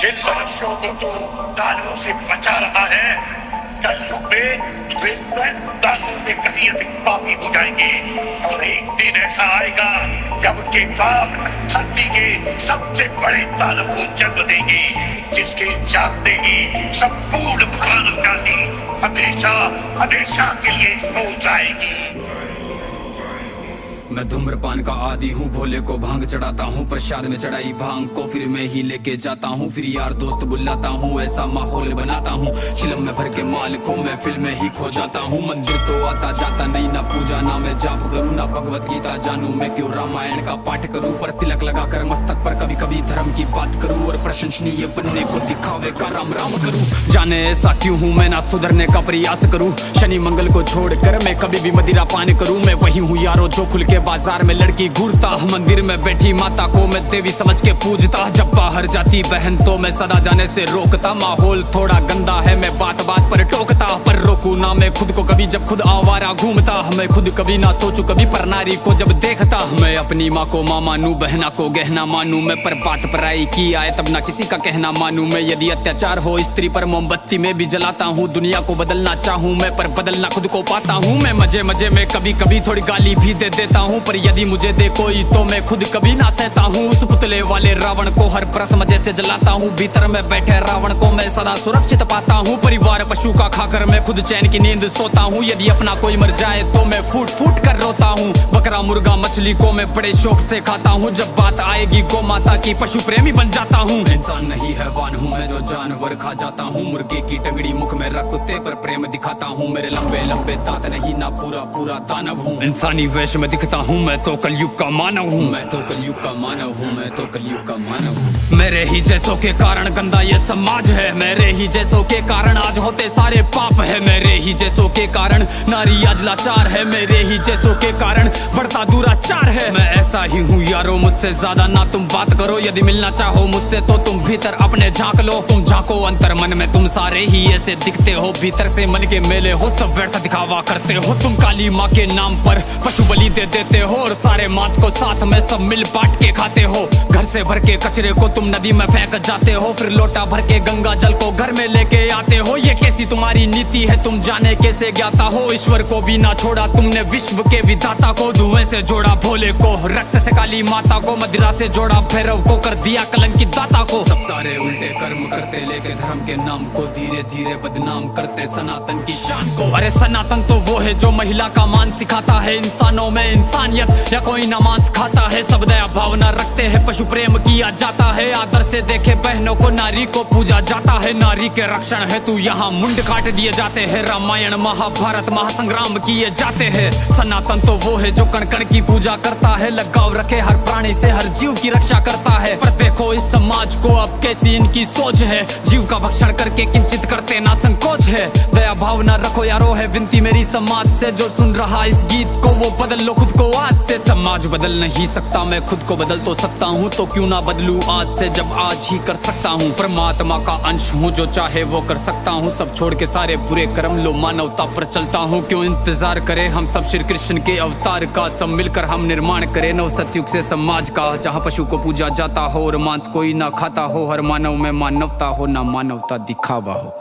जिन मनुष्यों को तू दानवों से बचा रहा है, कलयुग में वे स्वयं दानवों से कहीं अधिक पापी हो जाएंगे। और एक दिन ऐसा आएगा जब उनके पाप धरती के सबसे बड़े दानव को जन्म देंगे, जिसके जानते ही संपूर्ण मानवजाति हमेशा हमेशा के लिए सो जाएगी। मैं धूम्रपान का आदी हूँ, भोले को भांग चढ़ाता हूँ, प्रसाद में चढ़ाई भांग को फिर मैं ही लेके जाता हूँ, फिर यार दोस्त बुलाता हूँ, ऐसा माहौल बनाता हूँ, चिलम में भर के माल को मैं फिल्म में ही खो जाता हूँ। मंदिर तो आता जाता नहीं, ना पूजा ना मैं जाप करूँ, ना भगवत गीता जानू, मैं क्यों रामायण का पाठ करूँ, पर तिलक लगा कर मस्तक पर कभी कभी धर्म की बात करूँ, और प्रशंसनीय बनने को दिखावे का राम राम करूँ। जाने ऐसा क्यों हूँ मैं, ना सुधरने का प्रयास करूँ, शनि मंगल को छोड़कर मैं कभी भी मदिरा पान करूँ। मैं वही हूँ यारो जो खुल के बाजार में लड़की घूरता, मंदिर में बैठी माता को मैं देवी समझ के पूजता, जब बाहर जाती बहन तो मैं सदा जाने से रोकता। माहौल थोड़ा गंदा है, मैं बात बात पर टोकता, पर रोकू ना मैं खुद को कभी जब खुद आवारा घूमता। मैं खुद कभी ना सोचू कभी पर नारी को जब देखता, मैं अपनी माँ को माँ मानू, बहना को गहना मानू, मैं पर बात पराई की आए तब ना किसी का कहना मानू। मैं यदि अत्याचार हो स्त्री पर मोमबत्ती में भी जलाता हूँ, दुनिया को बदलना चाहूँ मैं पर बदलना खुद को पाता हूँ। मैं मजे मजे में कभी कभी थोड़ी गाली भी दे देता हूँ, पर यदि मुझे दे कोई तो मैं खुद कभी ना सहता हूँ। उस पुतले वाले रावण को हर परस मजे से जलाता हूँ, भीतर में बैठे रावण को मैं सदा सुरक्षित पाता हूँ। परिवार पशु का खाकर मैं खुद चैन की नींद सोता हूँ, यदि अपना कोई मर जाए तो मैं फूट फूट कर रोता हूँ। बकरा मुर्गा मछली को मैं बड़े शौक से खाता हूँ, जब बात आएगी गौ माता की पशु प्रेमी बन जाता हूँ। इंसान नहीं हैवान हूँ मैं जो जानवर खा जाता हूँ, मुर्गे की टंगड़ी मुख में रख कुत्ते पर प्रेम दिखाता हूँ। मेरे लंबे लंबे दांत नहीं ना पूरा पूरा दानव हूँ, इंसानी वेश में दिखता हूँ मैं तो कलयुग का मानव हूँ, मैं तो कलयुग का मानव हूँ, मैं तो कलयुग का मानव हूँ। मेरे ही जैसों के कारण गंदा ये समाज है, मेरे ही जैसों के कारण आज होते सारे पाप है, मेरे ही जैसों के कारण नारी आज लाचार है, मेरे ही जैसों के कारण बढ़ता दुराचार है। मैं ऐसा ही हूँ यारो, मुझसे ज्यादा ना तुम बात करो, यदि मिलना चाहो मुझसे तो तुम भीतर अपने झांक लो। तुम झांको अंतर मन में, तुम सारे ही ऐसे दिखते हो, भीतर से मन के मेले हो, सब व्यर्थ दिखावा करते हो। तुम काली माँ के नाम पर पशु बलि दे देते हो, और सारे मांस को साथ में सब मिल बांट के खाते हो। घर से भर के कचरे को तुम नदी में फेंक जाते हो, फिर लोटा भर के गंगा जल को घर में लेके आते हो। ये कैसी तुम्हारी नीति है तुम जाने कैसे ज्ञाता हो, ईश्वर को भी ना छोड़ा तुमने विश्व के विधाता को। धुएं से जोड़ा भोले को, रक्त से काली माता को, मदिरा से जोड़ा भैरव को, कर दिया कलंकित दाता को। सब सारे उल्टे कर्म करते लेके धर्म के नाम को धीरे धीरे बदनाम करते सनातन की शान को। अरे सनातन तो वो है जो महिला का मान सिखाता है, इंसानों में इंसानियत या कोई नमाज खाता है, सब दया भावना रखते हैं, पशु प्रेम किया जाता है, आदर से देखे बहनों को, नारी को पूजा जाता है, नारी के रक्षण है तू यहाँ मुंड काट दिए जाते हैं, रामायण महाभारत महासंग्राम किए जाते हैं। सनातन तो वो है जो कण कण की पूजा करता है, लगाव रखे हर प्राणी से, हर जीव की रक्षा करता है। पर देखो इस समाज को अब कैसी इनकी सोच है, जीव का भक्षण करके किंचित करते ना संकोच है। दया भावना रखो यारो है विनती मेरी समाज से, जो सुन रहा इस गीत को वो बदल लो खुद को आज से। समाज बदल नहीं सकता मैं खुद को बदल तो सकता हूँ, तो क्यों ना बदलूं आज से जब आज ही कर सकता हूँ। परमात्मा का अंश हूँ, जो चाहे वो कर सकता हूँ, सब छोड़ के सारे बुरे कर्म लो मानवता पर चलता हूँ। क्यों इंतजार करें हम सब श्री कृष्ण के अवतार का, सब मिलकर हम निर्माण करें नव सतयुग से समाज का, जहाँ पशु को पूजा जाता हो और मांस कोई ना खाता हो, हर मानव में मानवता हो ना मानवता दिखावा हो।